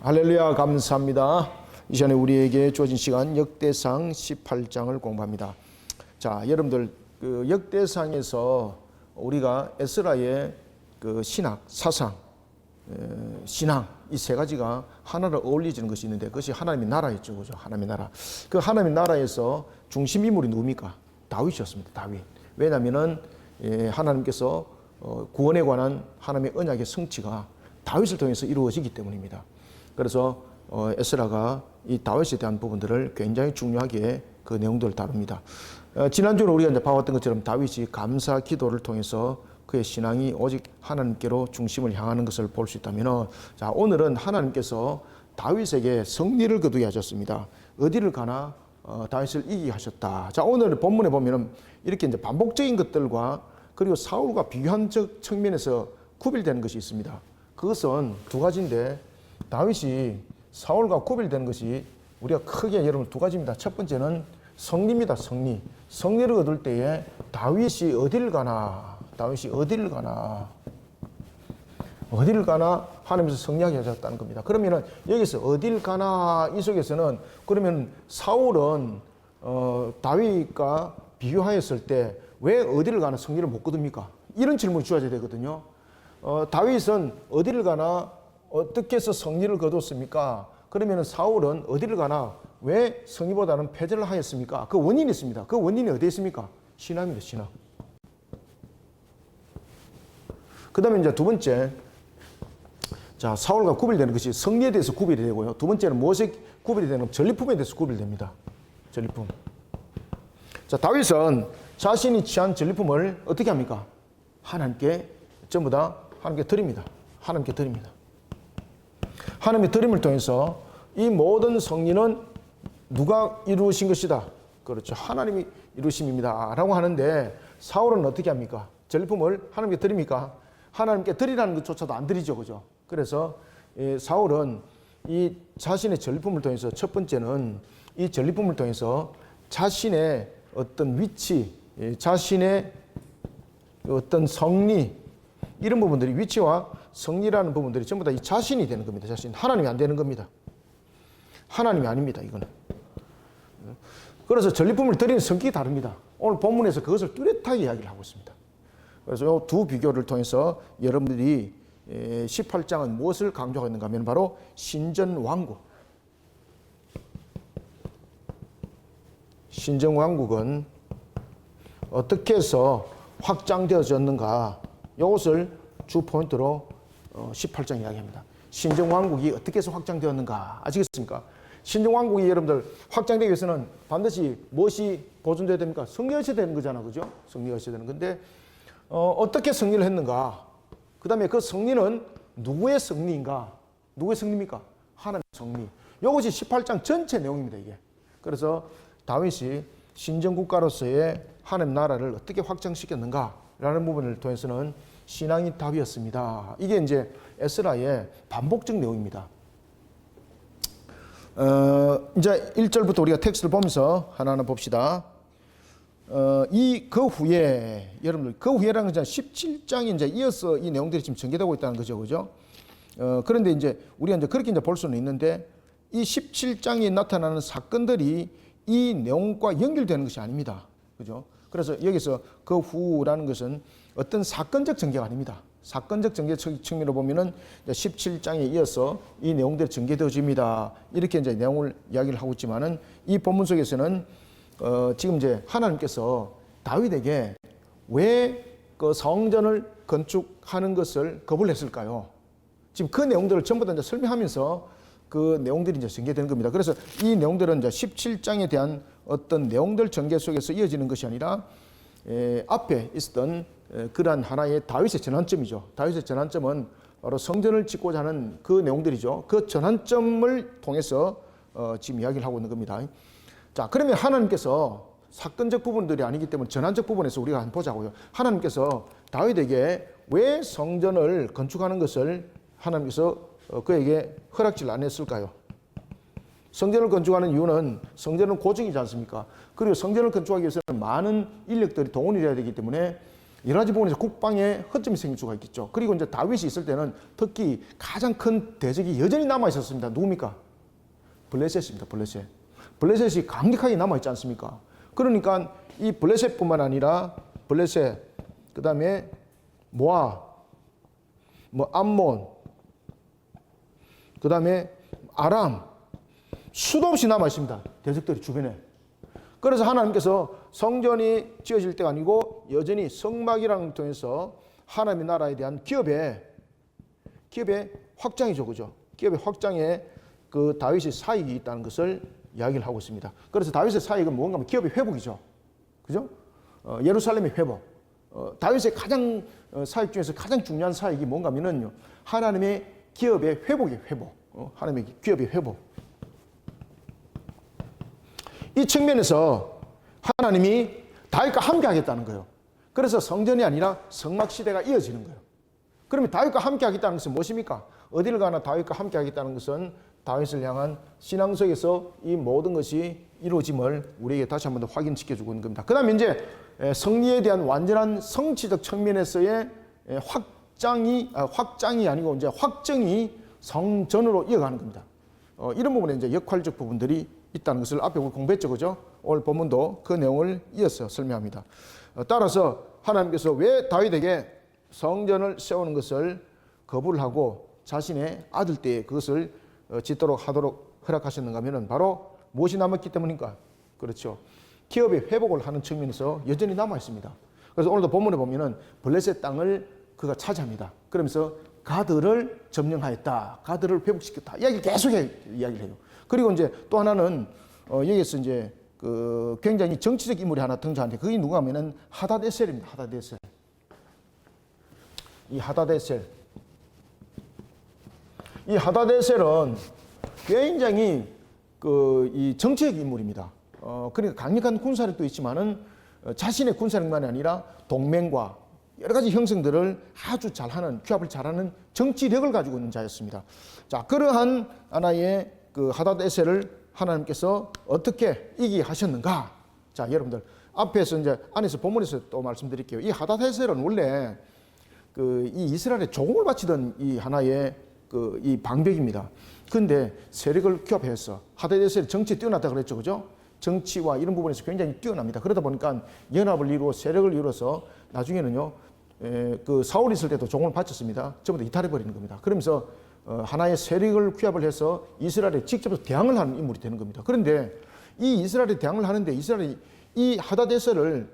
할렐루야, 감사합니다. 이 시간에 우리에게 주어진 시간 역대상 18장을 공부합니다. 자, 여러분들 그 역대상에서 우리가 에스라의 그 신학, 사상, 신앙 이 세 가지가 하나로 어울리지는 것이 있는데 그것이 하나님의 나라였죠, 그죠? 하나님의 나라. 그 하나님의 나라에서 중심 인물이 누굽니까? 다윗이었습니다. 다윗. 왜냐하면은 하나님께서 구원에 관한 하나님의 언약의 성취가 다윗을 통해서 이루어지기 때문입니다. 그래서 에스라가 이 다윗에 대한 부분들을 굉장히 중요하게 그 내용들을 다룹니다. 지난주에 우리가 이제 봐왔던 것처럼 다윗이 감사 기도를 통해서 그의 신앙이 오직 하나님께로 중심을 향하는 것을 볼 수 있다면, 자, 오늘은 하나님께서 다윗에게 승리를 거두게 하셨습니다. 어디를 가나 다윗을 이기게 하셨다. 자, 오늘 본문에 보면은 이렇게 이제 반복적인 것들과 그리고 사울과 비교한 측면에서 구별되는 것이 있습니다. 그것은 두 가지인데 다윗이 사울과 구별되는 것이 우리가 크게 여러분 두 가지입니다. 첫 번째는 승리입니다. 승리. 승리를 얻을 때에 다윗이 어디를 가나 하나님께서 승리하게 하셨다는 겁니다. 그러면은 여기서 어딜 가나 이 속에서는 그러면 사울은 다윗과 비교하였을 때 왜 어디를 가나 승리를 못 거둡니까? 이런 질문이 주어져야 되거든요. 다윗은 어디를 가나 어떻게 해서 승리를 거뒀습니까? 그러면 사울은 어디를 가나 왜 승리보다는 패배를 하였습니까? 그 원인이 있습니다. 그 원인이 어디에 있습니까? 신앙입니다. 신앙. 그 다음에 이제 두 번째, 자, 사울과 구별되는 것이 승리에 대해서 구별이 되고요. 두 번째는 무엇에 구별이 되는 건 전리품에 대해서 구별됩니다. 전리품. 자, 다윗은 자신이 취한 전리품을 어떻게 합니까? 하나님께 전부 다 하나님께 드립니다. 하나님께 드립니다. 하나님의 드림을 통해서 이 모든 승리는 누가 이루신 것이다? 그렇죠. 하나님이 이루심입니다. 라고 하는데 사울은 어떻게 합니까? 전리품을 하나님께 드립니까? 하나님께 드리라는 것조차도 안 드리죠. 그죠? 그래서 사울은 이 자신의 전리품을 통해서 첫 번째는 이 전리품을 통해서 자신의 어떤 위치, 자신의 어떤 승리 이런 부분들이 위치와 승리라는 부분들이 전부 다 이 자신이 되는 겁니다. 자신. 하나님이 안 되는 겁니다. 하나님이 아닙니다. 이거는. 그래서 전리품을 드리는 성격이 다릅니다. 오늘 본문에서 그것을 뚜렷하게 이야기를 하고 있습니다. 그래서 이 두 비교를 통해서 여러분들이 18장은 무엇을 강조하고 있는가 하면 바로 신전왕국. 신전왕국은 어떻게 해서 확장되어졌는가 이것을 주 포인트로 18장 이야기합니다. 신정왕국이 어떻게 해서 확장되었는가 아시겠습니까? 신정왕국이 여러분들 확장되기 위해서는 반드시 무엇이 보존되어야 됩니까? 승리하셔야 되는 거잖아, 그죠? 승리하셔야 되는 건데 어떻게 승리를 했는가? 그 다음에 그 승리는 누구의 승리인가? 누구의 승리입니까? 하나님의 승리. 이것이 18장 전체 내용입니다, 이게. 그래서 다윗이 신정국가로서의 하나님 나라를 어떻게 확장시켰는가라는 부분을 통해서는 신앙이 답이었습니다. 이게 이제 에스라의 반복적 내용입니다. 이제 1절부터 우리가 텍스트를 보면서 하나하나 봅시다. 그 후에, 여러분들, 그 후에라는 건 17장이 이제 이어서 이 내용들이 지금 전개되고 있다는 거죠. 그죠? 그런데 이제 우리가 이제 그렇게 이제 볼 수는 있는데 이 17장에 나타나는 사건들이 이 내용과 연결되는 것이 아닙니다. 그죠? 그래서 여기서 그 후라는 것은 어떤 사건적 전개가 아닙니다. 사건적 전개 측면으로 보면은 17장에 이어서 이 내용들이 전개되어집니다. 이렇게 이제 내용을 이야기를 하고 있지만은 이 본문 속에서는 지금 이제 하나님께서 다윗에게 왜 그 성전을 건축하는 것을 거부를 했을까요? 지금 그 내용들을 전부 다 이제 설명하면서 그 내용들이 이제 전개되는 겁니다. 그래서 이 내용들은 이제 17장에 대한 어떤 내용들 전개 속에서 이어지는 것이 아니라 앞에 있었던 그러한 하나의 다윗의 전환점이죠. 다윗의 전환점은 바로 성전을 짓고자 하는 그 내용들이죠. 그 전환점을 통해서 지금 이야기를 하고 있는 겁니다. 자, 그러면 하나님께서 사건적 부분들이 아니기 때문에 전환적 부분에서 우리가 한번 보자고요. 하나님께서 다윗에게 왜 성전을 건축하는 것을 하나님께서 그에게 허락지를 안 했을까요? 성전을 건축하는 이유는 성전은 고정이지 않습니까? 그리고 성전을 건축하기 위해서는 많은 인력들이 동원이 돼야 되기 때문에 여러 가지 부분에서 국방에 허점이 생길 수가 있겠죠. 그리고 이제 다윗이 있을 때는 특히 가장 큰 대적이 여전히 남아 있었습니다. 누굽니까? 블레셋입니다. 블레셋. 블레셋이 강력하게 남아 있지 않습니까? 그러니까 이 블레셋뿐만 아니라 블레셋, 그 다음에 모압, 암몬, 그 다음에 아람, 수도 없이 남아 있습니다. 대적들이 주변에. 그래서 하나님께서 성전이 지어질 때가 아니고 여전히 성막이라는 걸 통해서 하나님의 나라에 대한 기업의 확장이죠, 그죠? 기업의 확장에 그 다윗의 사익이 있다는 것을 이야기를 하고 있습니다. 그래서 다윗의 사익은 뭔가 하면 기업의 회복이죠, 그죠? 예루살렘의 회복. 다윗의 가장 사익 중에서 가장 중요한 사익이 뭔가 하면은요, 하나님의 기업의 회복의 회복. 하나님의 기업의 회복. 이 측면에서 하나님이 다윗과 함께 하겠다는 거예요. 그래서 성전이 아니라 성막 시대가 이어지는 거예요. 그러면 다윗과 함께 하겠다는 것은 무엇입니까? 어디를 가나 다윗과 함께 하겠다는 것은 다윗을 향한 신앙 속에서 이 모든 것이 이루어짐을 우리에게 다시 한 번 더 확인시켜주고 있는 겁니다. 그 다음에 이제 성리에 대한 완전한 성취적 측면에서의 확장이 아니고 이제 확정이 성전으로 이어가는 겁니다. 이런 부분에 이제 역할적 부분들이 있다는 것을 앞에 공부했죠, 그죠? 오늘 본문도 그 내용을 이어서 설명합니다. 따라서 하나님께서 왜 다윗에게 성전을 세우는 것을 거부를 하고 자신의 아들 때에 그것을 짓도록 하도록 허락하셨는가 하면은 바로 무엇이 남았기 때문인가? 그렇죠. 기업의 회복을 하는 측면에서 여전히 남아 있습니다. 그래서 오늘도 본문에 보면은 블레셋 땅을 그가 차지합니다. 그러면서 가드를 점령하였다. 가드를 회복시켰다. 이야기 계속 이야기를 해요. 그리고 이제 또 하나는 여기서 이제 그 굉장히 정치적 인물이 하나 등장하는데 그게 누가 하면은 하닷에셀입니다. 하닷에셀. 이 하닷에셀. 이 하닷에셀은 굉장히 이 정치적 인물입니다. 그러니까 강력한 군사력도 있지만은 자신의 군사력만이 아니라 동맹과 여러 가지 형성들을 아주 잘하는, 규합을 잘하는 정치력을 가지고 있는 자였습니다. 자, 그러한 하나의 그 하닷에셀을 하나님께서 어떻게 이기게 하셨는가? 자, 여러분들 앞에서 이제 안에서 본문에서 또 말씀드릴게요. 이 하닷에셀은 원래 이 이스라엘에 조공을 바치던 이 하나의 이 방백입니다. 그런데 세력을 규합해서 하닷에셀이 정치에 뛰어났다 그랬죠, 그죠? 정치와 이런 부분에서 굉장히 뛰어납니다. 그러다 보니까 연합을 이루어 세력을 이루어서 나중에는요, 그 사울이 있을 때도 종을 바쳤습니다. 전부 다 이탈해 버리는 겁니다. 그러면서 하나의 세력을 규합을 해서 이스라엘에 직접 대항을 하는 인물이 되는 겁니다. 그런데 이 이스라엘에 대항을 하는데 이스라엘이 이 하닷에셀을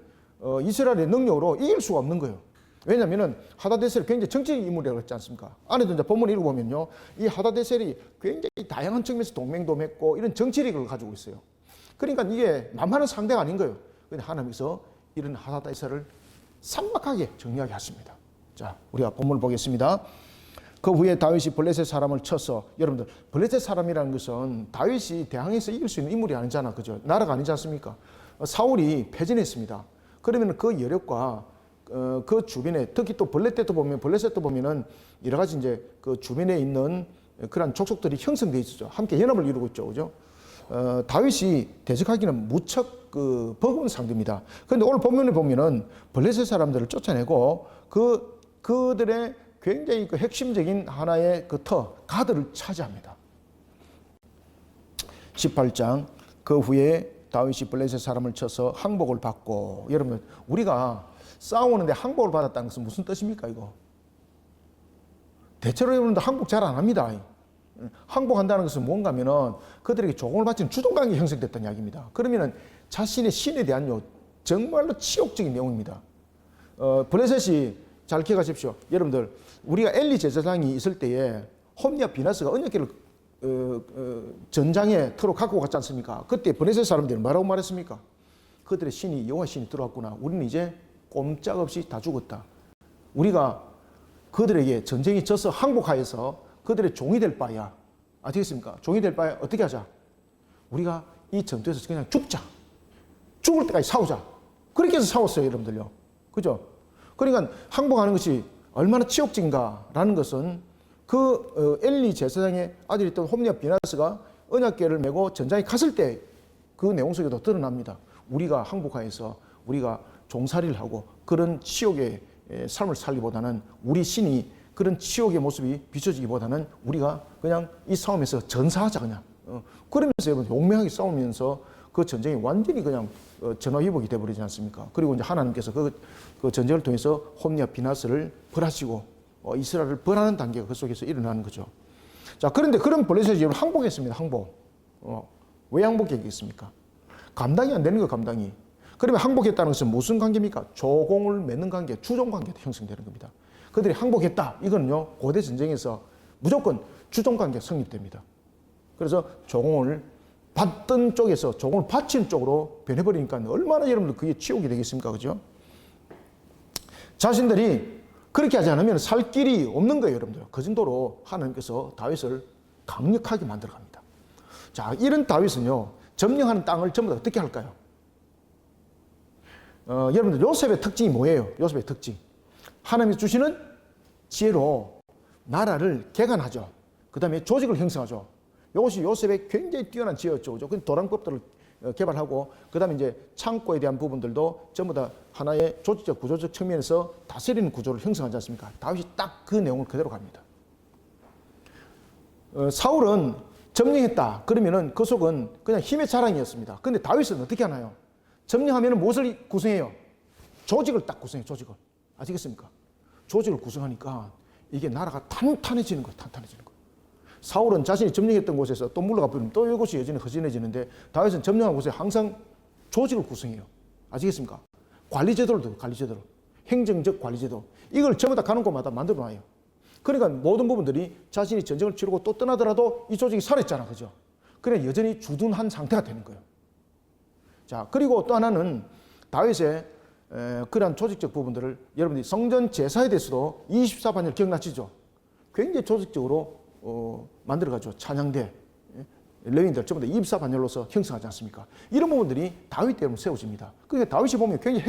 이스라엘의 능력으로 이길 수가 없는 거예요. 왜냐하면은 하닷에셀이 굉장히 정치적 인물이라고 했지 않습니까? 안에도 이제 본문 읽어보면요, 이 하닷에셀이 굉장히 다양한 측면에서 동맹도 맺고 이런 정치력을 가지고 있어요. 그러니까 이게 만만한 상대가 아닌 거예요. 근데 하나님께서 이런 하닷에셀을 삭막하게 정리하게 하십니다. 자, 우리가 본문을 보겠습니다. 그 후에 다윗이 블레셋 사람을 쳐서, 여러분들 블레셋 사람이라는 것은 다윗이 대항해서 이길 수 있는 인물이 아니잖아, 그죠? 나라가 아니지 않습니까? 사울이 패전했습니다. 그러면 그 여력과 그 주변에, 특히 또 블레셋도 보면은 여러 가지 이제 그 주변에 있는 그런 족속들이 형성되어 있었죠. 함께 연합을 이루고 있죠, 그죠? 다윗이 대적하기는 무척 버거운 상대입니다. 그런데 오늘 본문에 보면은 블레셋 사람들을 쫓아내고 그들의 굉장히 핵심적인 하나의 가드를 차지합니다. 18장, 그 후에 다윗이 블레셋 사람을 쳐서 항복을 받고, 여러분 우리가 싸우는데 항복을 받았다는 것은 무슨 뜻입니까, 이거? 대체로 여러분들 항복 잘 안 합니다. 항복한다는 것은 뭔가 하면은 그들에게 조공을 바치는 주동관계 형성됐다는 이야기입니다. 그러면은 자신의 신에 대한 정말로 치욕적인 내용입니다. 블레셋이 잘 기억하십시오. 여러분들, 우리가 엘리 제사장이 있을 때에 홈리와 비나스가 언약궤를 전장에 틀어 갖고 갔지 않습니까? 그때 블레셋 사람들은 뭐라고 말했습니까? 그들의 신이, 여호와 신이 들어왔구나. 우리는 이제 꼼짝없이 다 죽었다. 우리가 그들에게 전쟁이 져서 항복하여서 그들의 종이 될 바야. 아시겠습니까? 종이 될 바야 어떻게 하자? 우리가 이 전투에서 그냥 죽자. 죽을 때까지 싸우자. 그렇게 해서 싸웠어요, 여러분들요. 그죠? 그러니까 항복하는 것이 얼마나 치욕적인가라는 것은 엘리 제사장의 아들이었던 홈리와 비나스가 언약궤를 메고 전장에 갔을 때 그 내용 속에도 드러납니다. 우리가 항복하여서 우리가 종살이를 하고 그런 치욕의 삶을 살기보다는 우리 신이 그런 치욕의 모습이 비춰지기보다는 우리가 그냥 이 싸움에서 전사하자 그냥. 그러면서 여러분 용맹하게 싸우면서 그 전쟁이 완전히 그냥 전화위복이 되어버리지 않습니까? 그리고 이제 하나님께서 그 전쟁을 통해서 홈리와 비나스를 벌하시고 이스라엘을 벌하는 단계가 그 속에서 일어나는 거죠. 자, 그런데 그런 블레셋이 여러분 항복했습니다. 항복. 왜 항복했겠습니까? 감당이 안 되는 거 감당이. 그러면 항복했다는 것은 무슨 관계입니까? 조공을 맺는 관계, 주종 관계가 형성되는 겁니다. 그들이 항복했다. 이거는요, 고대 전쟁에서 무조건 주종 관계 성립됩니다. 그래서 조공을 받던 쪽에서 조공을 바치는 쪽으로 변해버리니까 얼마나 여러분들 그게 치욕이 되겠습니까? 그죠? 자신들이 그렇게 하지 않으면 살 길이 없는 거예요, 여러분들. 그 정도로 하나님께서 다윗을 강력하게 만들어 갑니다. 자, 이런 다윗은요, 점령하는 땅을 전부 다 어떻게 할까요? 여러분들 요셉의 특징이 뭐예요? 요셉의 특징. 하나님이 주시는 지혜로 나라를 개간하죠. 그 다음에 조직을 형성하죠. 이것이 요셉의 굉장히 뛰어난 지혜였죠. 그 도랑법들을 개발하고, 그 다음에 이제 창고에 대한 부분들도 전부 다 하나의 조직적, 구조적 측면에서 다스리는 구조를 형성하지 않습니까? 다윗이 딱 그 내용을 그대로 갑니다. 사울은 점령했다. 그러면은 그 속은 그냥 힘의 자랑이었습니다. 근데 다윗은 어떻게 하나요? 점령하면은 무엇을 구성해요? 조직을 딱 구성해요, 조직을. 아시겠습니까? 조직을 구성하니까 이게 나라가 탄탄해지는 거예요, 탄탄해지는 거예요. 사울은 자신이 점령했던 곳에서 또 물러가 버리면 또 이곳이 여전히 허전해지는데 다윗은 점령한 곳에 항상 조직을 구성해요. 아시겠습니까? 관리제도를 관리제도로. 행정적 관리제도. 이걸 전부 다 가는 곳마다 만들어 놔요. 그러니까 모든 부분들이 자신이 전쟁을 치르고 또 떠나더라도 이 조직이 살아있잖아. 그죠? 그래 여전히 주둔한 상태가 되는 거예요. 자, 그리고 또 하나는 다윗의 그러한 조직적 부분들을 여러분들이 성전 제사에 대해서도 24반열 기억나시죠? 굉장히 조직적으로 만들어가지고 찬양대, 레위인들 전부 다 24반열로서 형성하지 않습니까? 이런 부분들이 다윗 때문에 세워집니다. 그러니까 다윗이 보면 굉장히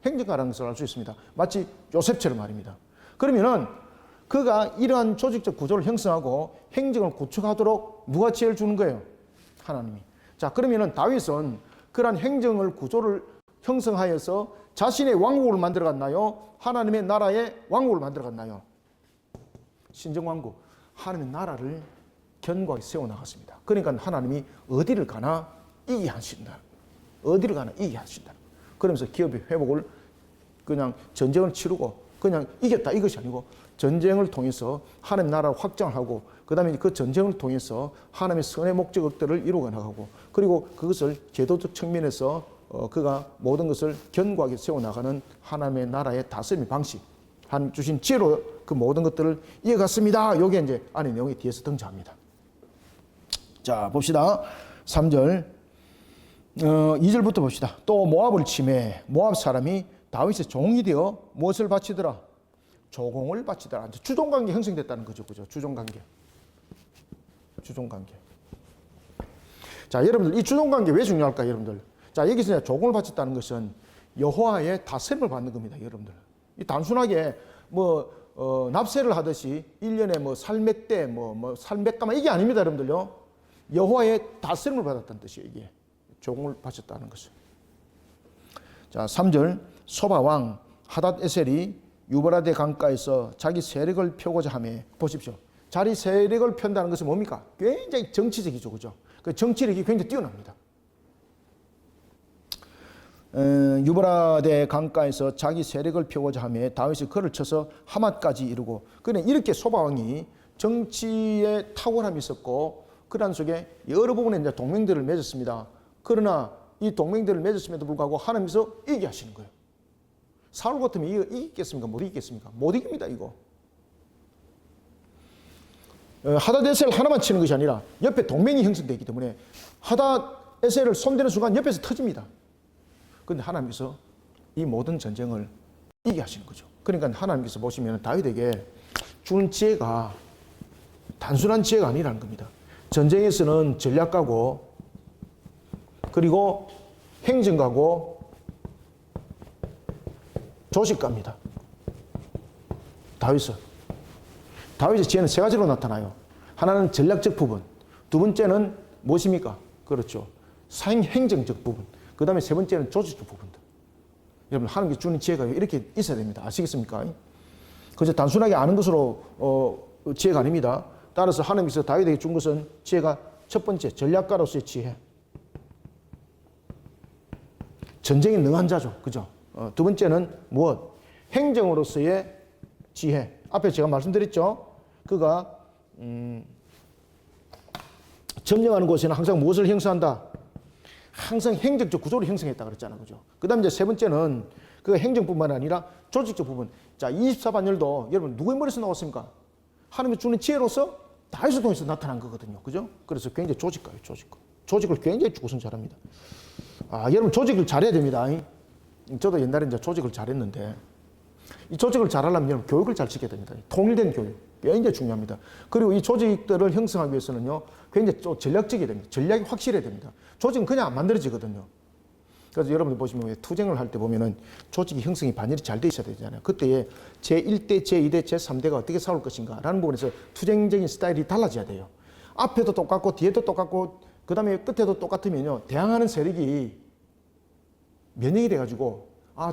행정가라는 것을 알 수 있습니다. 마치 요셉처럼 말입니다. 그러면은 그가 이러한 조직적 구조를 형성하고 행정을 구축하도록 누가 지혜를 주는 거예요? 하나님이. 자, 그러면은 다윗은 그러한 행정을 구조를 형성하여서 자신의 왕국을 만들어 갔나요? 하나님의 나라의 왕국을 만들어 갔나요? 신정왕국. 하나님의 나라를 견고하게 세워나갔습니다. 그러니까 하나님이 어디를 가나 이기게 하신다. 어디를 가나 이기게 하신다. 그러면서 기업의 회복을 그냥 전쟁을 치르고 그냥 이겼다 이것이 아니고 전쟁을 통해서 하나님 나라를 확장을 하고 그 다음에 그 전쟁을 통해서 하나님의 선의 목적들을 이루어 나가고 그리고 그것을 제도적 측면에서 그가 모든 것을 견고하게 세워나가는 하나님의 나라의 다스림 방식 한 주신 지혜로 그 모든 것들을 이어갔습니다. 요게 이제 안에 내용이 뒤에서 등장합니다. 자, 봅시다. 3절 2절부터 봅시다. 또 모압을 침해 모압 사람이 다윗의 종이 되어 무엇을 바치더라? 조공을 바치더라. 주종관계 형성됐다는 거죠. 그죠? 주종관계. 주종관계. 자, 여러분들 이 주종관계 왜 중요할까요? 여러분들. 자, 여기서 조공을 바쳤다는 것은 여호와의 다스림을 받는 겁니다. 여러분들. 이 단순하게 납세를 하듯이 1년에 살몇 대, 살몇 가마 이게 아닙니다. 여러분들요. 여호와의 다스림을 받았다는 뜻이에요. 이게. 조공을 바쳤다는 것은. 자, 3절 소바왕 하닷 에셀이 유브라데 강가에서 자기 세력을 펴고자 하며 보십시오. 자기 세력을 편다는 것은 뭡니까? 굉장히 정치적이죠. 그죠? 그 정치력이 굉장히 뛰어납니다. 유브라데 강가에서 자기 세력을 펴고자 하며 다윗이 그를 쳐서 하맛까지 이르고 그는 이렇게 소바왕이 정치에 탁월함이 있었고 그러한 속에 여러 부분에 이제 동맹들을 맺었습니다. 그러나 이 동맹들을 맺었음에도 불구하고 하나님께서 이기게 하시는 거예요. 사울 같으면 이거 이기겠습니까? 못 이기겠습니까? 못 이깁니다, 이거. 하닷에셀 하나만 치는 것이 아니라 옆에 동맹이 형성되어 있기 때문에 하닷에셀을 손대는 순간 옆에서 터집니다. 그런데 하나님께서 이 모든 전쟁을 이기게 하시는 거죠. 그러니까 하나님께서 보시면 다윗에게 주는 지혜가 단순한 지혜가 아니라는 겁니다. 전쟁에서는 전략가고 그리고 행정가고 조직가입니다. 다윗의 지혜는 세 가지로 나타나요. 하나는 전략적 부분, 두 번째는 무엇입니까? 그렇죠. 행정적 부분, 그 다음에 세 번째는 조직적 부분들. 여러분 하나님께 주는 지혜가 이렇게 있어야 됩니다. 아시겠습니까? 그저 단순하게 아는 것으로 지혜가 아닙니다. 따라서 하나님께서 다윗에게 준 것은 지혜가 첫 번째 전략가로서의 지혜. 전쟁에 능한 자죠. 그죠? 두 번째는 무엇? 행정으로서의 지혜. 앞에 제가 말씀드렸죠. 그가 점령하는 곳에는 항상 무엇을 형성한다? 항상 행정적 구조를 형성했다 그랬잖아요. 그죠? 그 다음에 이제 세 번째는 그 행정뿐만 아니라 조직적 부분. 자, 24반열도 여러분 누구의 머리에서 나왔습니까? 하나님이 주는 지혜로서 다윗을 통해서 나타난 거거든요. 그죠? 그래서 굉장히 조직가요, 조직가. 조직을 굉장히 구성 잘합니다. 여러분 조직을 잘해야 됩니다. 저도 옛날에 이제 조직을 잘했는데 이 조직을 잘하려면 여러분 교육을 잘 시켜야 됩니다. 통일된 교육. 굉장히 중요합니다. 그리고 이 조직들을 형성하기 위해서는요, 굉장히 전략적이어야 됩니다. 전략이 확실해야 됩니다. 조직은 그냥 안 만들어지거든요. 그래서 여러분들 보시면 왜 투쟁을 할 때 보면은 조직이 형성이 반열이 잘 돼 있어야 되잖아요. 그때에 제1대, 제2대, 제3대가 어떻게 싸울 것인가 라는 부분에서 투쟁적인 스타일이 달라져야 돼요. 앞에도 똑같고 뒤에도 똑같고 그 다음에 끝에도 똑같으면요, 대항하는 세력이 면역이 돼가지고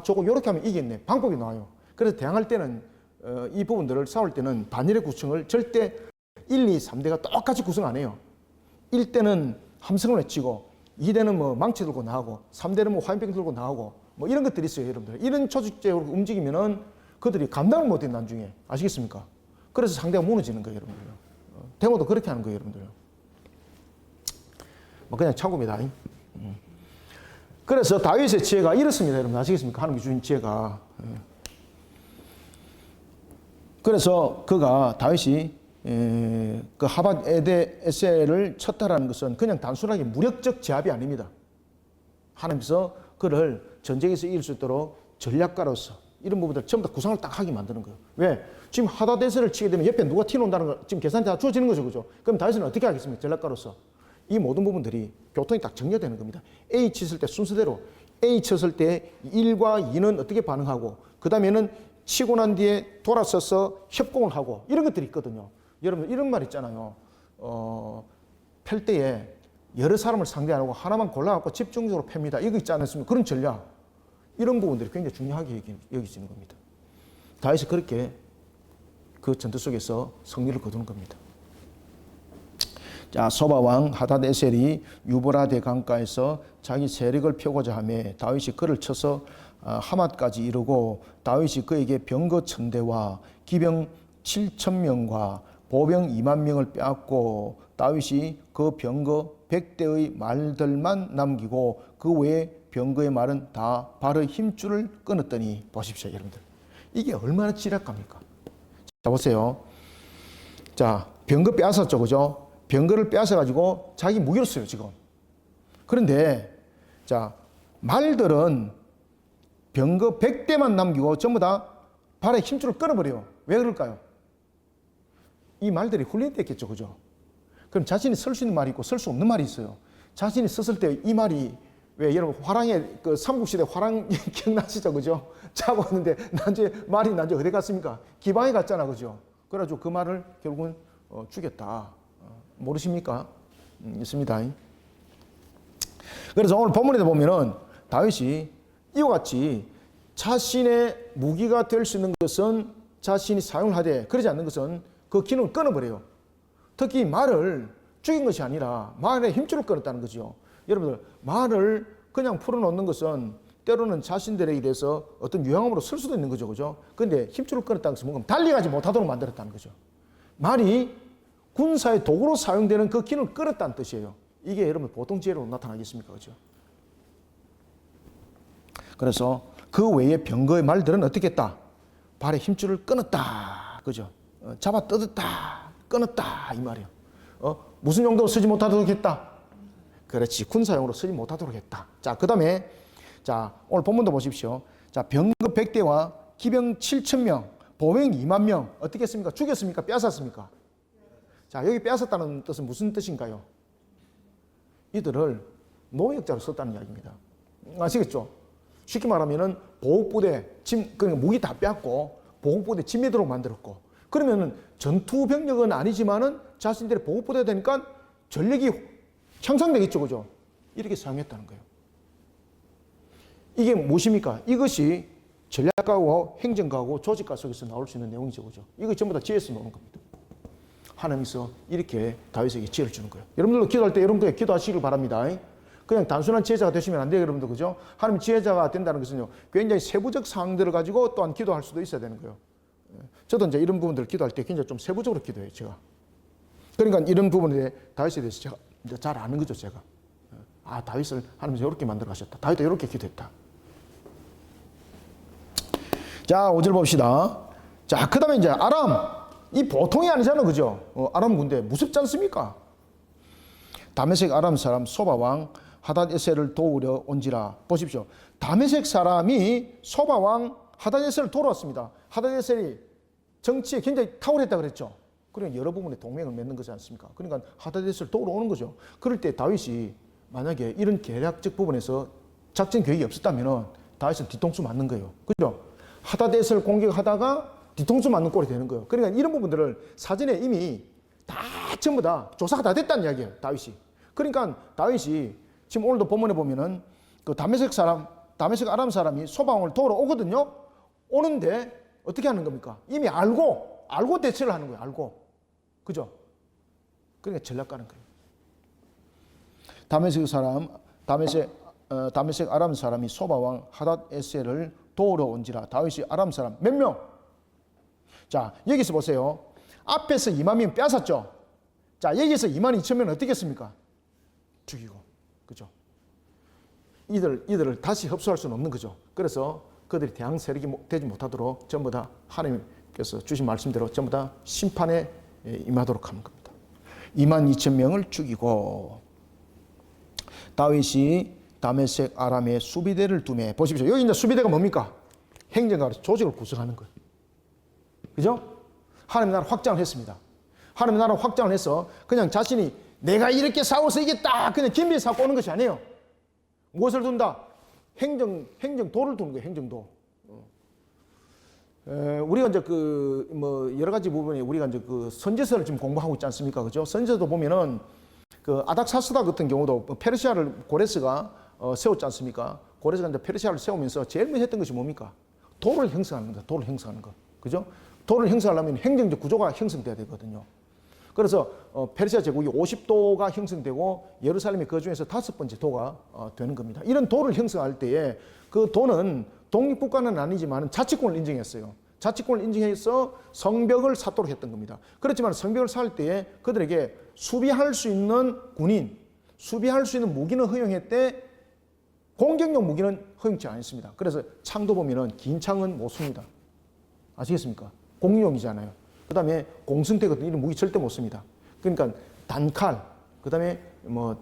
저거 이렇게 하면 이겠네. 방법이 나와요. 그래서 대항할 때는 이 부분들을 싸울 때는 반열의 구성을 절대 1, 2, 3대가 똑같이 구성 안 해요. 1대는 함성을 외치고 2대는 뭐 망치 들고 나가고 3대는 뭐 화염병 들고 나가고 뭐 이런 것들이 있어요, 여러분들. 이런 조직적으로 움직이면은 그들이 감당을 못해 나중에. 아시겠습니까? 그래서 상대가 무너지는 거예요, 여러분들. 데모도 그렇게 하는 거예요, 여러분들. 뭐 그냥 참고입니다. 그래서 다윗의 지혜가 이렇습니다, 여러분. 아시겠습니까? 하나님이 주신 지혜가. 그래서 그가 다윗이 그 하밧 에데에셀을 쳤다라는 것은 그냥 단순하게 무력적 제압이 아닙니다. 하나님께서 그를 전쟁에서 이길 수 있도록 전략가로서 이런 부분들 전부 다 구상을 딱 하게 만드는 거예요. 왜? 지금 하닷에셀을 치게 되면 옆에 누가 튀어나온다는 거 지금 계산이 다 주어지는 거죠, 그죠? 그럼 다윗은 어떻게 하겠습니까? 전략가로서 이 모든 부분들이 교통이 딱 정리되는 겁니다. A 쳤을 때 순서대로 A 쳤을 때 1과 2는 어떻게 반응하고 그 다음에는 치고 난 뒤에 돌아서서 협공을 하고 이런 것들이 있거든요. 여러분 이런 말 있잖아요. 팰 때에 여러 사람을 상대 안 하고 하나만 골라갖고 집중적으로 팹니다. 이거 있지 않습니까? 그런 전략. 이런 부분들이 굉장히 중요하게 여기지는 겁니다. 다윗이 그렇게 그 전투 속에서 승리를 거두는 겁니다. 자, 소바왕 하닷에셀이 유브라데 강가에서 자기 세력을 펴고자 하며 다윗이 그를 쳐서 하맛까지 이르고 다윗이 그에게 병거 1000대와 기병 7000명과 보병 2만 명을 빼앗고 다윗이 그 병거 100대의 말들만 남기고 그 외에 병거의 말은 다 발의 힘줄을 끊었더니 보십시오, 여러분들. 이게 얼마나 지략갑니까? 자, 보세요. 자, 병거 빼앗았죠, 그죠? 병거를 빼앗아가지고 자기 무기로 써요, 지금. 그런데, 자, 말들은 병거 100대만 남기고 전부 다 발에 힘줄을 끊어버려요. 왜 그럴까요? 이 말들이 훈련됐겠죠, 그죠? 그럼 자신이 설 수 있는 말이 있고 설 수 없는 말이 있어요. 자신이 섰을 때 이 말이 왜 여러분 화랑의 그 삼국시대 화랑 기억나시죠, 그죠? 자고 있는데 말이 나중에 어디 갔습니까? 기방에 갔잖아, 그죠? 그래가지고 그 말을 결국은 죽였다. 모르십니까? 있습니다. 그래서 오늘 본문에 보면은 다윗이 이와 같이 자신의 무기가 될 수 있는 것은 자신이 사용을 하되 그러지 않는 것은 그 기능을 끊어버려요. 특히 말을 죽인 것이 아니라 말에 힘줄을 끊었다는 거죠. 여러분들 말을 그냥 풀어놓는 것은 때로는 자신들에게 대해서 어떤 유형으로 쓸 수도 있는 거죠, 그죠? 그런데 힘줄을 끊었다는 것은 뭔가 달려가지 못하도록 만들었다는 거죠. 말이 군사의 도구로 사용되는 그 기능을 끊었다는 뜻이에요. 이게 여러분 보통 지혜로 나타나겠습니까, 그죠? 그래서 그 외에 병거의 말들은 어떻게 했다? 발에 힘줄을 끊었다, 그죠? 잡아 뜯었다, 끊었다 이 말이에요. 무슨 용도로 쓰지 못하도록 했다? 그렇지, 군사용으로 쓰지 못하도록 했다. 자, 그 다음에 자, 오늘 본문도 보십시오. 자, 병거 100대와 기병 7000명, 보병 2만 명 어떻게 했습니까? 죽였습니까? 빼앗았습니까? 자, 여기 빼앗았다는 뜻은 무슨 뜻인가요? 이들을 노역자로 썼다는 이야기입니다. 아시겠죠? 쉽게 말하면은 보호부대, 그러니까 무기 다 빼앗고 보호부대 진미도록 만들었고, 그러면은 전투 병력은 아니지만은 자신들의 보호부대가 되니까 전력이 향상되겠죠, 그죠? 이렇게 사용했다는 거예요. 이게 무엇입니까? 이것이 전략가고 행정가고 조직가 속에서 나올 수 있는 내용이죠. 그죠? 이거 전부 다 지혜에서 나오는 겁니다. 하나님께서 이렇게 다윗에게 지혜를 주는 거예요. 여러분들도 기도할 때 여러분들 기도하시길 바랍니다. 그냥 단순한 지혜자가 되시면 안 돼요, 여러분들. 그죠? 하나님 지혜자가 된다는 것은요, 굉장히 세부적 사항들을 가지고 또한 기도할 수도 있어야 되는 거예요. 저도 이제 이런 부분들을 기도할 때 굉장히 좀 세부적으로 기도해요, 제가. 그러니까 이런 부분에 다윗에 대해서 제가 이제 잘 아는 거죠, 제가. 아, 다윗을 하나님께서 이렇게 만들어 가셨다. 다윗도 이렇게 기도했다. 자, 5절 봅시다. 자, 그 다음에 이제 아람. 이 보통이 아니잖아, 그죠? 아람 군대 무섭지 않습니까? 다메섹 아람 사람 소바 왕 하닷에셀을 도우려 온지라. 보십시오. 다메섹 사람이 소바 왕 하닷에셀을 도우러 왔습니다. 하닷에셀이 정치에 굉장히 탁월했다 그랬죠. 그러니까 여러 부분에 동맹을 맺는 거지 않습니까? 그러니까 하닷에셀을 도우러 오는 거죠. 그럴 때 다윗이 만약에 이런 계략적 부분에서 작전 계획이 없었다면 다윗은 뒤통수 맞는 거예요. 그죠? 하닷에셀을 공격하다가 뒤통수 맞는 꼴이 되는 거예요. 그러니까 이런 부분들을 사전에 이미 다 전부 다 조사가 다 됐다는 이야기예요, 다윗이. 그러니까 다윗이 지금 오늘도 본문에 보면은 그 다메섹 아람 사람이 소방을 도우러 오거든요. 오는데 어떻게 하는 겁니까? 이미 알고 대처를 하는 거예요. 알고. 그죠? 그러니까 전략 가는 거예요. 다메섹 아람 사람이 소바왕 하닷에셀을 도우러 온지라. 다윗이 아람 사람 몇 명? 자, 여기서 보세요. 앞에서 2만 명 뺏었죠. 자, 여기서 2만 2천 명은 어떻게 했습니까? 죽이고. 그죠? 이들을 다시 흡수할 수는 없는 거죠. 그래서 그들이 대항 세력이 되지 못하도록 전부 다 하나님께서 주신 말씀대로 전부 다 심판에 임하도록 하는 겁니다. 2만 2천 명을 죽이고 다윗이 다메섹 아람의 수비대를 두매. 보십시오. 여기 이제 수비대가 뭡니까? 행정가 조직을 구성하는 거예요. 그죠? 하나님 나라 확장을 했습니다. 하나님 나라 확장을 해서 그냥 자신이 내가 이렇게 싸워서 이겼다 그냥 김비에 싸고 오는 것이 아니에요. 무엇을 둔다? 행정도를 두는 거예요. 행정도. 우리가 이제 여러 가지 부분에 우리가 이제 그 선지서를 지금 공부하고 있지 않습니까? 그죠? 선지서도 보면은 그 아닥사스다 같은 경우도 페르시아를 고레스가 세웠지 않습니까? 고레스가 이제 페르시아를 세우면서 제일 먼저 했던 것이 뭡니까? 도를 형성하는 거다. 도를 형성하는 거. 그죠? 도를 형성하려면 행정적 구조가 형성돼야 되거든요. 그래서 페르시아 제국이 50도가 형성되고 예루살렘이 그 중에서 5번째 도가 되는 겁니다. 이런 도를 형성할 때에 그 도는 독립국가는 아니지만 자치권을 인정했어요. 자치권을 인정해서 성벽을 쌓도록 했던 겁니다. 그렇지만 성벽을 쌓을 때에 그들에게 수비할 수 있는 군인, 수비할 수 있는 무기는 허용했대 공격용 무기는 허용치 않았습니다. 그래서 창도 보면은 긴 창은 못 씁니다. 아시겠습니까? 공용이잖아요. 그 다음에 공승대 같은 이런 무기 절대 못 씁니다. 그러니까 단칼, 그 다음에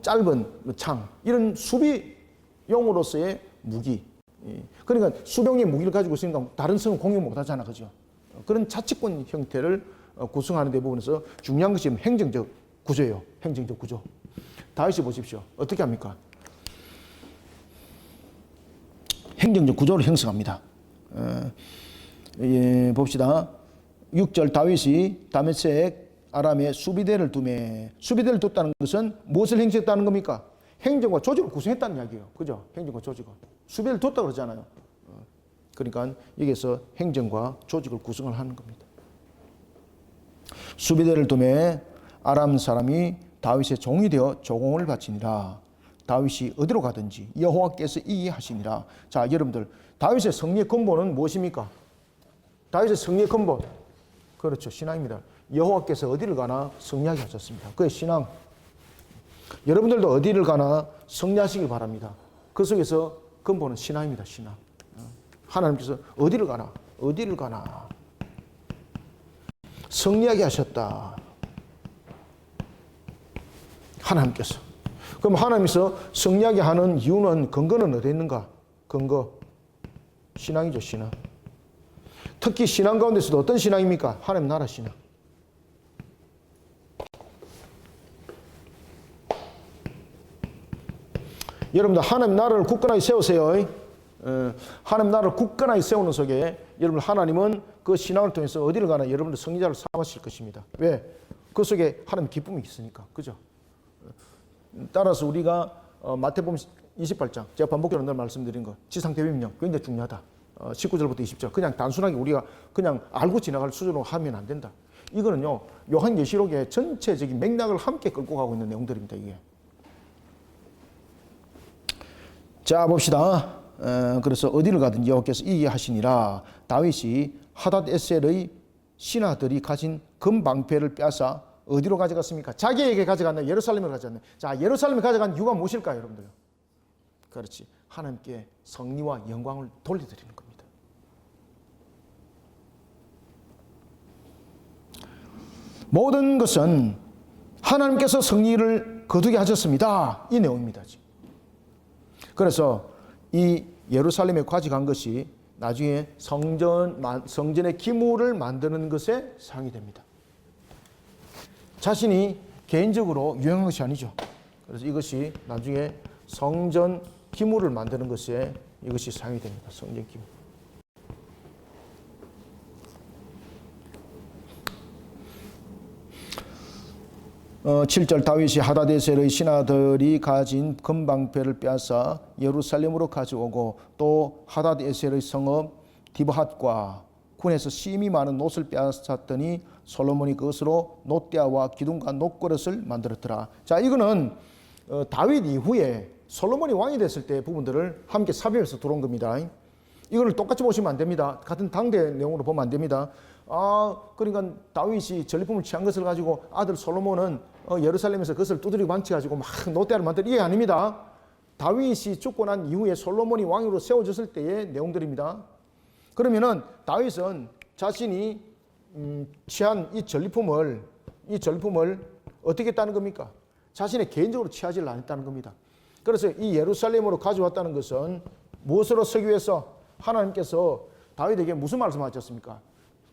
짧은 창, 이런 수비용으로서의 무기. 그러니까 수병의 무기를 가지고 있으니까 다른 성은 공용 못 하잖아. 그죠? 그런 자치권 형태를 구성하는 데 부분에서 중요한 것이 행정적 구조예요. 행정적 구조. 다윗이 보십시오. 어떻게 합니까? 행정적 구조를 형성합니다. 봅시다. 6절 다윗이 다메섹 아람의 수비대를 두매. 수비대를 뒀다는 것은 무엇을 행정했다는 겁니까? 행정과 조직을 구성했다는 이야기예요. 그죠? 행정과 조직을. 수비대를 뒀다 그러잖아요. 그러니까 여기서 행정과 조직을 구성을 하는 겁니다. 수비대를 두매 아람 사람이 다윗의 종이 되어 조공을 바치니라. 다윗이 어디로 가든지 여호와께서 이기 하시니라. 자, 여러분들 다윗의 승리의 근본은 무엇입니까? 다윗의 승리의 근본. 그렇죠. 신앙입니다. 여호와께서 어디를 가나 승리하게 하셨습니다. 그게 신앙. 여러분들도 어디를 가나 승리하시길 바랍니다. 그 속에서 근본은 신앙입니다. 신앙. 하나님께서 어디를 가나 승리하게 하셨다. 하나님께서. 그럼 하나님께서 승리하게 하는 이유는 근거는 어디에 있는가? 근거. 신앙이죠. 신앙. 특히 신앙 가운데서도 어떤 신앙입니까? 하나님 나라 신앙. 여러분들 하나님 나라를 굳건하게 세우세요. 하나님 나라를 굳건하게 세우는 속에 여러분 하나님은 그 신앙을 통해서 어디를 가나 여러분들 승리자를 삼으실 것입니다. 왜? 그 속에 하나님 기쁨이 있으니까. 그죠? 따라서 우리가 마태복음 28장. 제가 반복적으로 늘 말씀드린 거. 지상 대비명령 굉장히 중요하다. 19절부터 20절. 그냥 단순하게 우리가 그냥 알고 지나갈 수준으로 하면 안 된다. 이거는요, 요한계시록의 전체적인 맥락을 함께 끌고 가고 있는 내용들입니다, 이게. 자, 봅시다. 그래서 어디를 가든 여호와께서 이기게 하시니라. 다윗이 하닷에셀의 신하들이 가진 금방패를 빼앗아 어디로 가져갔습니까? 자기에게 가져갔나? 예루살렘으로 가져갔나? 자, 예루살렘에 가져간 이유가 무엇일까요, 여러분들? 그렇지. 하나님께 성리와 영광을 돌려드리는 겁니다. 모든 것은 하나님께서 성리를 거두게 하셨습니다. 이 내용입니다. 그래서 이 예루살렘에 가져간 것이 나중에 성전의 기물을 만드는 것에 사용이 됩니다. 자신이 개인적으로 유용한 것이 아니죠. 그래서 이것이 나중에 성전 기물을 만드는 것에 이것이 사용이 됩니다. 성전 기물. 어, 7절 다윗이 하다데셀의 신하들이 가진 금방패를 빼앗아 예루살렘으로 가져오고 또 하다데셀의 성읍 디브핫과 군에서 심히 많은 놋을 빼앗았더니 솔로몬이 그것으로 놋대와 기둥과 놋그릇을 만들었더라. 자, 이거는 다윗 이후에 솔로몬이 왕이 됐을 때 부분들을 함께 삽입해서 들어온 겁니다. 이거를 똑같이 보시면 안 됩니다. 같은 당대 내용으로 보면 안 됩니다. 그러니까 다윗이 전리품을 취한 것을 가지고 아들 솔로몬은 예루살렘에서 그것을 두드리고 망치가지고 막 놋대를 만들 이게 아닙니다. 다윗이 죽고 난 이후에 솔로몬이 왕으로 세워졌을 때의 내용들입니다. 그러면은 다윗은 자신이 취한 이 전리품을 어떻게 했다는 겁니까? 자신의 개인적으로 취하지를 않았다는 겁니다. 그래서 이 예루살렘으로 가져왔다는 것은 무엇으로 쓰기 위해서 하나님께서 다윗에게 무슨 말씀하셨습니까?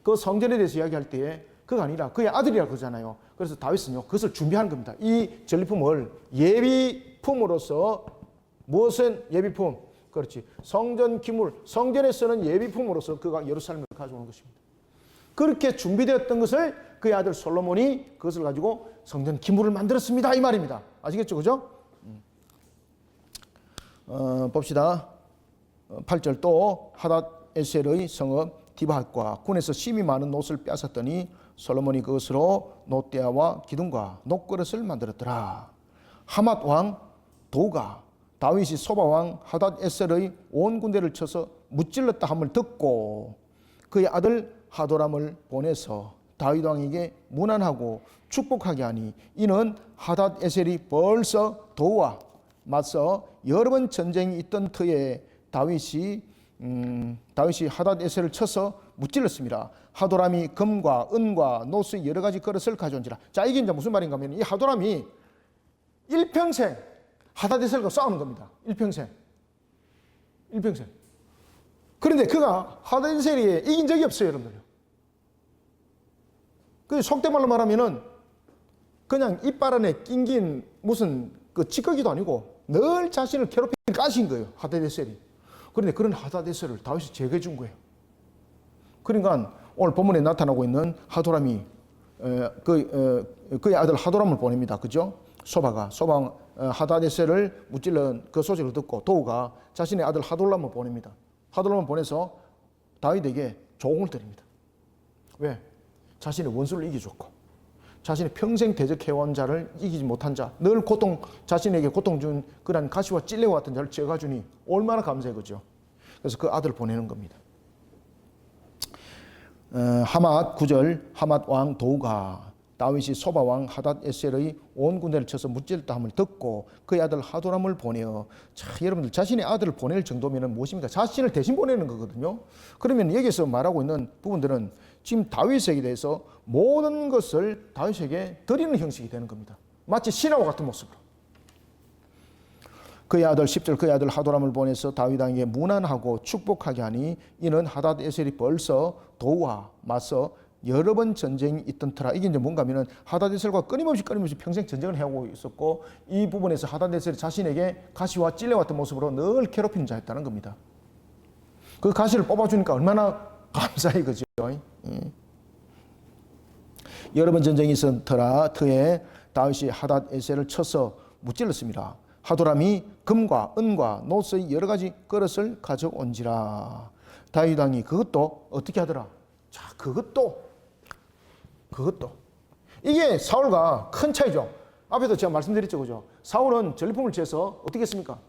그 성전에 대해서 이야기할 때에 그가 아니라 그의 아들이라고 그러잖아요. 그래서 다윗은요, 그것을 준비하는 겁니다. 이 전리품을 예비품으로서 무엇은 예비품? 그렇지. 성전 기물, 성전에 쓰는 예비품으로서 그가 예루살렘을 가져오는 것입니다. 그렇게 준비되었던 것을 그의 아들 솔로몬이 그것을 가지고 성전 기물을 만들었습니다. 이 말입니다. 아시겠죠? 그죠? 봅시다. 8절 또 하닷에셀의 성읍 디브핫과 군에서 심히 많은 놋을 빼앗았더니 솔로몬이 그것으로 놋대와 기둥과 놋그릇을 만들었더라. 하맛 왕 도가 다윗이 소바 왕 하닷에셀의 온 군대를 쳐서 무찔렀다 함을 듣고 그의 아들 하도람을 보내서 다윗 왕에게 문안하고 축복하게 하니 이는 하닷에셀이 벌써 도와 맞서 여러 번 전쟁이 있던 터에 다윗이 하닷에셀을 쳐서 무찔렀습니다. 하도람이 금과 은과 놋의 여러 가지 그릇을 가져온지라. 자, 이게 이제 무슨 말인가 하면 이 하도람이 일평생 하닷에셀과 싸우는 겁니다. 일평생. 그런데 그가 하닷에셀이 이긴 적이 없어요, 여러분들. 그 속된 말로 말하면은 그냥 이빨 안에 낑긴 무슨 그 찌꺼기도 아니고 늘 자신을 괴롭히는 가시인 거예요, 하닷에셀이. 그런데 그런 하닷에셀을 다윗이 제거해 준 거예요. 그러니까 오늘 본문에 나타나고 있는 하도람이 그의 아들 하도람을 보냅니다. 그죠? 소바 하닷에셀을 무찔른 그 소식을 듣고 도우가 자신의 아들 하돌람을 보냅니다. 하돌람을 보내서 다윗에게 조공을 드립니다. 왜? 자신의 원수를 이기줬고 자신의 평생 대적해온 자를 이기지 못한 자, 늘 자신에게 고통 준 그런 가시와 찔레와 같은 자를 지어가주니 얼마나 감사해, 그죠? 그래서 그 아들을 보내는 겁니다. 하맛 9절 하맛 왕 도우가 다윗이 소바 왕 하닷에셀의 온 군대를 쳐서 무찔렀다 함을 듣고 그의 아들 하도람을 보내어. 자, 여러분들 자신의 아들을 보낼 정도면 무엇입니까? 자신을 대신 보내는 거거든요. 그러면 여기서 말하고 있는 부분들은 지금 다윗에게 대해서 모든 것을 다윗에게 드리는 형식이 되는 겁니다. 마치 신하와 같은 모습으로. 그의 아들 10절 그의 아들 하도람을 보내서 다윗 왕에게 문안하고 축복하게 하니 이는 하닷에셀이 벌써 도와 맞서 여러 번 전쟁이 있던 터라. 이게 이제 뭔가 하면은 하닷에셀과 끊임없이 평생 전쟁을 해오고 있었고 이 부분에서 하닷에셀이 자신에게 가시와 찔레 같은 모습으로 늘 괴롭히는 자였다는 겁니다. 그 가시를 뽑아주니까 얼마나 감사해, 그죠? 여러 번 전쟁이 있었던 터에 다윗이 하닷에셀을 쳐서 무찔렀습니다. 하도람이 금과 은과 노스의 여러 가지 그릇을 가져온지라. 다윗 왕이 그것도 어떻게 하더라? 자, 그것도 이게 사울과 큰 차이죠. 앞에도 제가 말씀드렸죠, 그죠? 사울은 전리품을 취해서 어떻게 했습니까?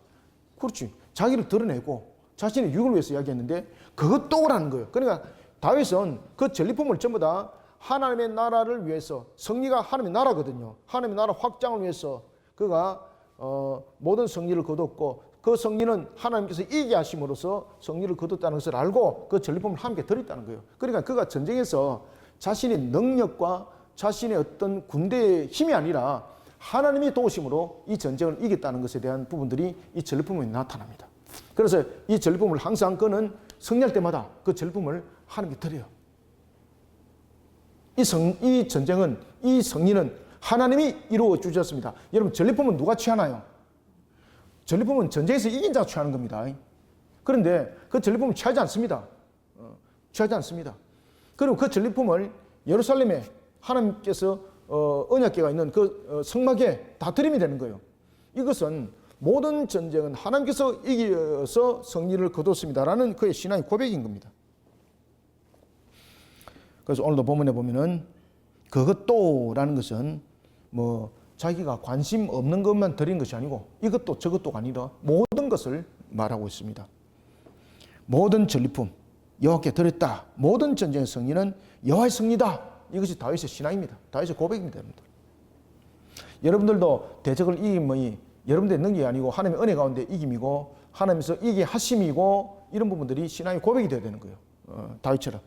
그렇지, 자기를 드러내고 자신의 유익을 위해서 이야기했는데 그것도라는 거예요. 그러니까 다윗은 그 전리품을 전부 다 하나님의 나라를 위해서, 승리가 하나님의 나라거든요. 하나님의 나라 확장을 위해서 그가 모든 승리를 거뒀고, 그 승리는 하나님께서 이기게 하심으로써 승리를 거뒀다는 것을 알고 그 전리품을 함께 드렸다는 거예요. 그러니까 그가 전쟁에서 자신의 능력과 자신의 어떤 군대의 힘이 아니라 하나님이 도우심으로 이 전쟁을 이겼다는 것에 대한 부분들이 이 전리품에 나타납니다. 그래서 이 전리품을 항상 그는 승리할 때마다 그 전리품을 하나님께 드려요. 이 전쟁은, 이 승리는 하나님이 이루어 주셨습니다. 여러분, 전리품은 누가 취하나요? 전리품은 전쟁에서 이긴 자가 취하는 겁니다. 그런데 그 전리품은 취하지 않습니다. 취하지 않습니다. 그리고 그 전리품을 예루살렘에 하나님께서 언약궤가 있는 그 성막에 다 드리면 되는 거예요. 이것은 모든 전쟁은 하나님께서 이겨서 승리를 거뒀습니다라는 그의 신앙의 고백인 겁니다. 그래서 오늘도 본문에 보면은 그것도라는 것은 뭐 자기가 관심 없는 것만 드린 것이 아니고 이것도 저것도가 아니라 모든 것을 말하고 있습니다. 모든 전리품 여호와께 드렸다. 모든 전쟁의 승리는 여호와의 승리다. 이것이 다윗의 신앙입니다. 다윗의 고백입니다. 여러분들도 대적을 이김이 여러분들의 능력이 아니고 하나님의 은혜 가운데 이김이고 하나님께서 이기게 하심이고, 이런 부분들이 신앙의 고백이 되어야 되는 거예요. 다윗처럼.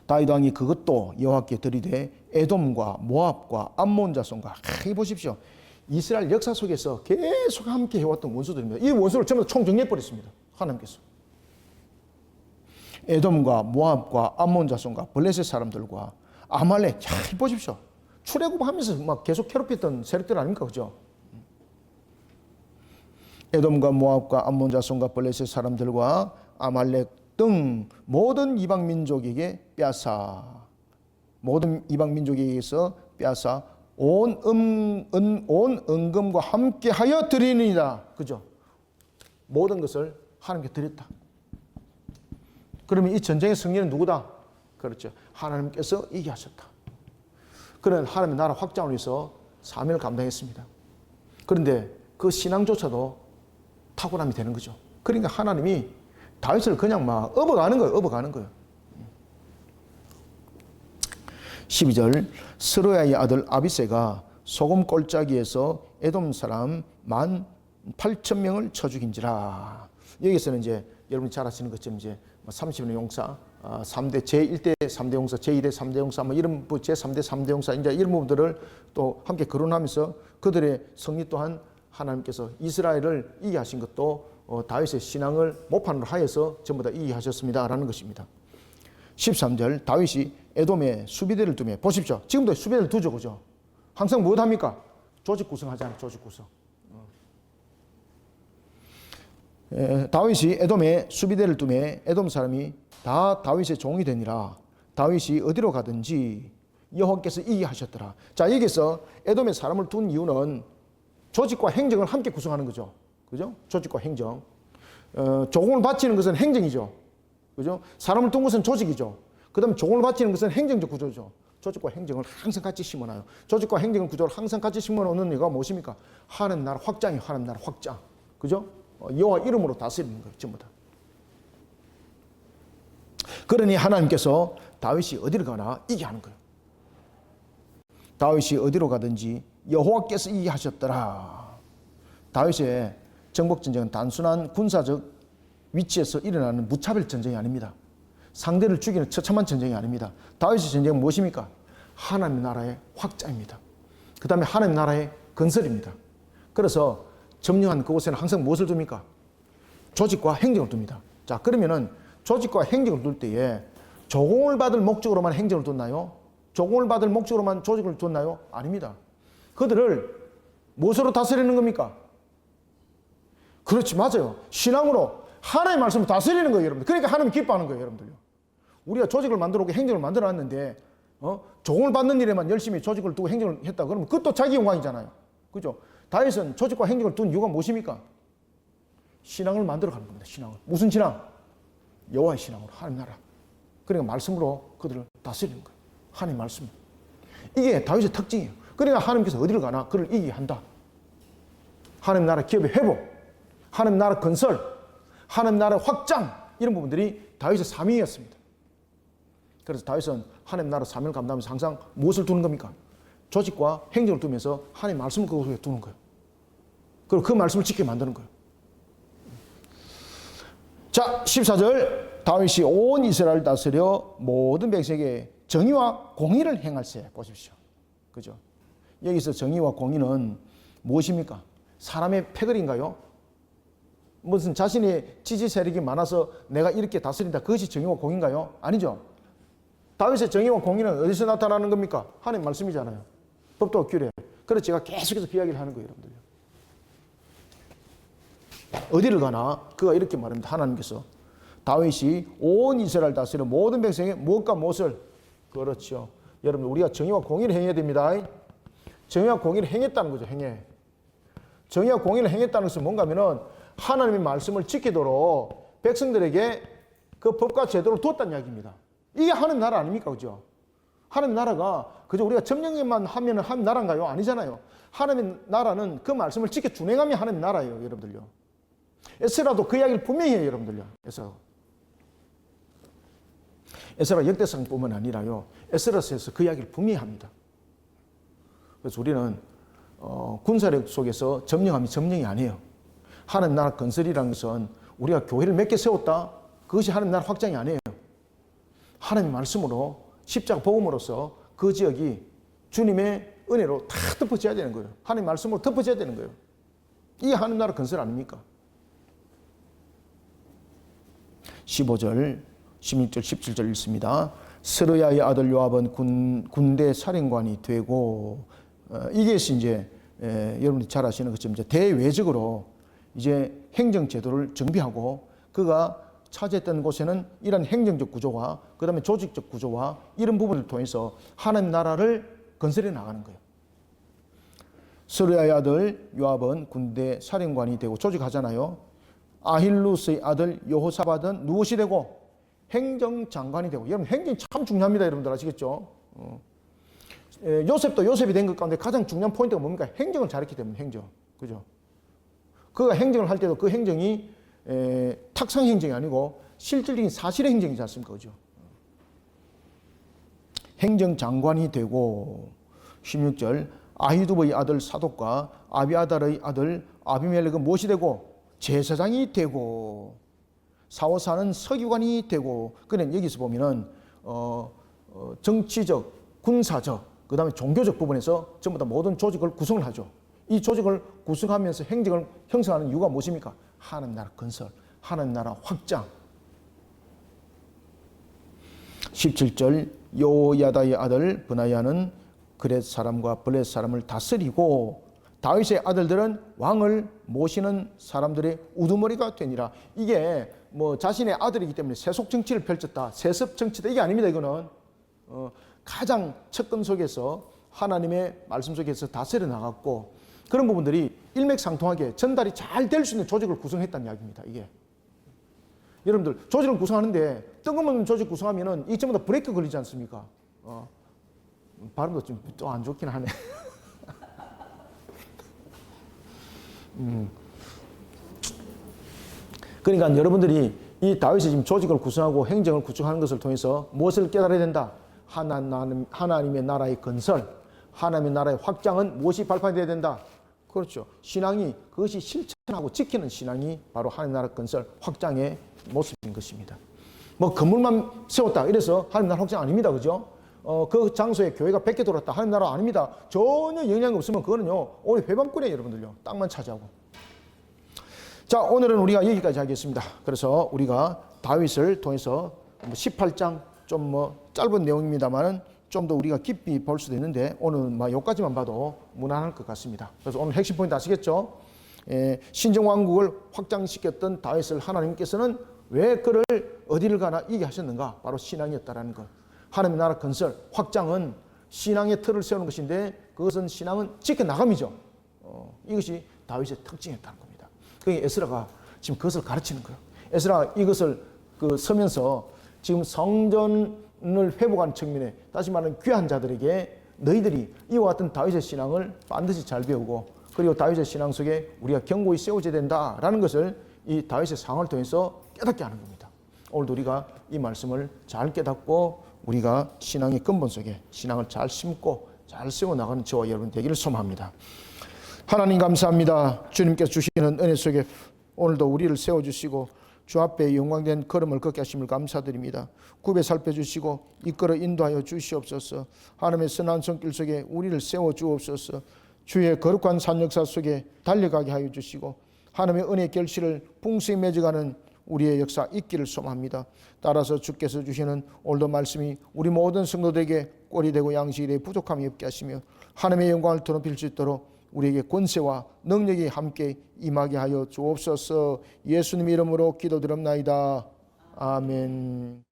다윗 왕이 그것도 여호와께 드리되 에돔과 모압과 암몬 자손과, 보십시오. 이스라엘 역사 속에서 계속 함께 해왔던 원수들입니다. 이 원수를 전부 다 총정리해 버렸습니다. 하나님께서. 에돔과 모압과 암몬 자손과 블레셋 사람들과 아말렉, 보십시오. 출애굽하면서 막 계속 괴롭혔던 세력들 아닙니까, 그죠? 에돔과 모압과 암몬 자손과 블레셋 사람들과 아말렉 등 모든 이방 민족에게 빼앗아, 모든 이방 민족에게서 빼앗아 온 은금과 함께하여 드리니이다. 그죠? 모든 것을 하나님께 드렸다. 그러면 이 전쟁의 승리는 누구다? 그렇죠. 하나님께서 이기게 하셨다. 그는 하나님의 나라 확장을 위해서 사명을 감당했습니다. 그런데 그 신앙조차도 탁월함이 되는 거죠. 그러니까 하나님이 다윗을 그냥 막 업어가는 거예요. 12절, 스루야의 아들 아비새가 소금 골짜기에서 에돔 사람 18,000명을 쳐 죽인지라. 여기서는 이제 여러분이 잘 아시는 것처럼 이제 30년 용사, 3대 제1대 3대 용사, 제2대 3대 용사, 뭐 이런 제3대 3대 용사, 이제 이런 부분들을 또 함께 거론하면서 그들의 승리 또한 하나님께서 이스라엘을 이기게 하신 것도 다윗의 신앙을 모판으로 하여서 전부 다 이기게 하셨습니다라는 것입니다. 13절, 다윗이 에돔에 수비대를 두며, 보십시오. 지금도 수비대를 두죠, 그죠? 항상 무엇 합니까? 조직 구성하잖아요, 조직 구성. 다윗이 에돔에 수비대를 두며 에돔 사람이 다 다윗의 종이 되니라. 다윗이 어디로 가든지 여호와께서 이기게 하셨더라. 자, 여기서 에돔에 사람을 둔 이유는 조직과 행정을 함께 구성하는 거죠. 그죠? 조직과 행정. 조공을 바치는 것은 행정이죠. 그죠? 사람을 둔 것은 조직이죠. 그 다음에 조공을 바치는 것은 행정적 구조죠. 조직과 행정을 항상 같이 심어놔요. 조직과 행정 구조를 항상 같이 심어놓는 이유가 무엇입니까? 하나님 나라 확장이에요. 하나님 나라 확장. 그죠? 여호와 이름으로 다스리는 거예요. 전부 다. 그러니 하나님께서 다윗이 어디를 가나 이기게 하는 거예요. 다윗이 어디로 가든지 여호와께서 이기게 하셨더라. 다윗의 정복전쟁은 단순한 군사적 위치에서 일어나는 무차별 전쟁이 아닙니다. 상대를 죽이는 처참한 전쟁이 아닙니다. 다윗의 전쟁은 무엇입니까? 하나님 나라의 확장입니다. 그 다음에 하나님 나라의 건설입니다. 그래서 점령한 그곳에는 항상 무엇을 둡니까? 조직과 행정을 둡니다. 자, 그러면은 조직과 행정을 둘 때에 조공을 받을 목적으로만 행정을 뒀나요? 조공을 받을 목적으로만 조직을 뒀나요? 아닙니다. 그들을 무엇으로 다스리는 겁니까? 그렇지, 맞아요. 신앙으로 하나님의 말씀을 다스리는 거예요, 여러분들. 그러니까 하나님 기뻐하는 거예요, 여러분들요. 우리가 조직을 만들어오고 행정을 만들어놨는데 조공을 받는 일에만 열심히 조직을 두고 행정을 했다 그러면 그것도 자기 영광이잖아요. 그죠? 다윗은 조직과 행정을 둔 이유가 무엇입니까? 신앙을 만들어가는 겁니다. 신앙을. 무슨 신앙? 여호와의 신앙으로, 하나님 나라. 그러니까 말씀으로 그들을 다스리는 거예요. 하나님 말씀. 이게 다윗의 특징이에요. 그러니까 하나님께서 어디를 가나 그를 이기게 한다. 하나님 나라 기업의 회복, 하나님 나라 건설, 하나님 나라 확장, 이런 부분들이 다윗의 사명이었습니다. 그래서 다윗은 하나님 나라 사명을 감당하면서 항상 무엇을 두는 겁니까? 조직과 행정을 두면서 하나님 말씀을 그 속에 두는 거예요. 그리고 그 말씀을 지키게 만드는 거예요. 자, 14절. 다윗이 온 이스라엘을 다스려 모든 백성에게 정의와 공의를 행할세. 보십시오. 그죠? 여기서 정의와 공의는 무엇입니까? 사람의 패거리인가요? 무슨 자신의 지지 세력이 많아서 내가 이렇게 다스린다. 그것이 정의와 공의인가요? 아니죠. 다윗의 정의와 공의는 어디서 나타나는 겁니까? 하나님 말씀이잖아요. 법도와 규례. 그래서 제가 계속해서 그 이야기를 하는 거예요, 여러분들. 어디를 가나 그가 이렇게 말합니다. 하나님께서 다윗이 온 이스라엘 다스려 모든 백성에게 무엇과 무엇을, 그렇죠. 여러분, 우리가 정의와 공의를 행해야 됩니다. 정의와 공의를 행했다는 거죠. 행해. 정의와 공의를 행했다는 것은 뭔가 하면은 하나님의 말씀을 지키도록 백성들에게 그 법과 제도를 두었다는 이야기입니다. 이게 하나님 나라 아닙니까? 그죠? 하나님 나라가 그저 우리가 점령만 하면 하나님 나라인가요? 아니잖아요. 하나님 나라는 그 말씀을 지켜 준행하면 하나님 나라예요, 여러분들요. 에스라도 그 이야기를 분명히 해요, 여러분들요. 에스라 역대상뿐만 아니라요, 에스라서에서 그 이야기를 분명히 합니다. 그래서 우리는 군사력 속에서 점령하면 점령이 아니에요. 하나님 나라 건설이라는 것은 우리가 교회를 몇 개 세웠다, 그것이 하나님 나라 확장이 아니에요. 하나님의 말씀으로 십자가 복음으로써 그 지역이 주님의 은혜로 다 덮어져야 되는 거예요. 하나님 말씀으로 덮어져야 되는 거예요. 이게 하나님 나라 건설 아닙니까? 15절, 16절, 17절 읽습니다. 스르야의 아들 요압은 군대 사령관이 되고, 이게 이제 여러분들이 잘 아시는 것처럼 이제 대외적으로 이제 행정 제도를 정비하고 그가 차지했던 곳에는 이런 행정적 구조와 그 다음에 조직적 구조와 이런 부분을 통해서 하나님 나라를 건설해 나가는 거예요. 스르야의 아들 요압은 군대 사령관이 되고 조직하잖아요. 아힐루스의 아들 여호사밧은 무엇이 되고? 행정장관이 되고. 여러분, 행정이 참 중요합니다. 여러분들 아시겠죠? 요셉도 요셉이 된 것 가운데 가장 중요한 포인트가 뭡니까? 행정을 잘했기 때문에. 행정. 그죠? 그가 행정을 할 때도 그 행정이 탁상 행정이 아니고 실질적인 사실의 행정이지 않습니까? 그죠? 행정장관이 되고, 16절, 아히두브의 아들 사독과 아비아달의 아들 아비멜렉은 무엇이 되고? 제사장이 되고, 사오사는 서기관이 되고. 그는 여기서 보면은 정치적, 군사적, 그 다음에 종교적 부분에서 전부 다 모든 조직을 구성을 하죠. 이 조직을 구성하면서 행정을 형성하는 이유가 무엇입니까? 하나님 나라 건설, 하나님 나라 확장. 17절, 요야다의 아들 브나야는 그렛 사람과 블렛 사람을 다스리고, 다윗의 아들들은 왕을 모시는 사람들의 우두머리가 되니라. 이게 뭐 자신의 아들이기 때문에 세속 정치를 펼쳤다, 세습 정치다, 이게 아닙니다. 이거는 가장 척근 속에서 하나님의 말씀 속에서 다스려 나갔고, 그런 부분들이 일맥상통하게 전달이 잘 될 수 있는 조직을 구성했다는 이야기입니다. 이게 여러분들 조직을 구성하는데 뜬금없는 조직 구성하면은 이 전부 다 브레이크 걸리지 않습니까? 발음도 좀 또 안 좋긴 하네. 그러니까 여러분들이 이 다윗이 지금 조직을 구성하고 행정을 구축하는 것을 통해서 무엇을 깨달아야 된다? 하나님의 나라의 건설, 하나님의 나라의 확장은 무엇이 발판이 되어야 된다? 그렇죠. 신앙이, 그것이 실천하고 지키는 신앙이 바로 하나님 나라 건설, 확장의 모습인 것입니다. 뭐 건물만 세웠다 이래서 하나님 나라 확장 아닙니다. 그죠? 그 장소에 교회가 100개 돌았다, 하나님 나라 아닙니다. 전혀 영향이 없으면 그거는요, 오늘 회방꾼이에요, 여러분들요. 땅만 차지하고. 자, 오늘은 우리가 여기까지 하겠습니다. 그래서 우리가 다윗을 통해서 18장 좀 짧은 내용입니다만은 좀 더 우리가 깊이 볼 수도 있는데, 오늘 여기까지만 봐도 무난할 것 같습니다. 그래서 오늘 핵심 포인트 아시겠죠? 신정왕국을 확장시켰던 다윗을 하나님께서는 왜 그를 어디를 가나 이게 하셨는가? 바로 신앙이었다라는 것. 하나님의 나라 건설, 확장은 신앙의 틀을 세우는 것인데, 그것은 신앙은 지켜나감이죠. 이것이 다윗의 특징이었다는 겁니다. 그게 에스라가 지금 그것을 가르치는 거예요. 에스라가 이것을 서면서 지금 성전을 회복하는 측면에 다시 말하는 귀한 자들에게 너희들이 이와 같은 다윗의 신앙을 반드시 잘 배우고 그리고 다윗의 신앙 속에 우리가 견고히 세워져야 된다라는 것을 이 다윗의 상황을 통해서 깨닫게 하는 겁니다. 오늘도 우리가 이 말씀을 잘 깨닫고 우리가 신앙의 근본 속에 신앙을 잘 심고 잘 세워나가는 저와 여러분 되기를 소망합니다. 하나님 감사합니다. 주님께서 주시는 은혜 속에 오늘도 우리를 세워주시고 주 앞에 영광된 걸음을 걷게 하심을 감사드립니다. 굽에 살펴주시고 이끌어 인도하여 주시옵소서. 하나님의 선한 손길 속에 우리를 세워주옵소서. 주의 거룩한 산 역사 속에 달려가게 하여 주시고 하나님의 은혜 결실을 풍성히 맺어가는 우리의 역사 있기를 소망합니다. 따라서 주께서 주시는 오늘도 말씀이 우리 모든 성도들에게 꼴이 되고 양식이 되고 부족함이 없게 하시며 하나님의 영광을 드높일 수 있도록 우리에게 권세와 능력이 함께 임하게 하여 주옵소서. 예수님 이름으로 기도드립나이다. 아멘.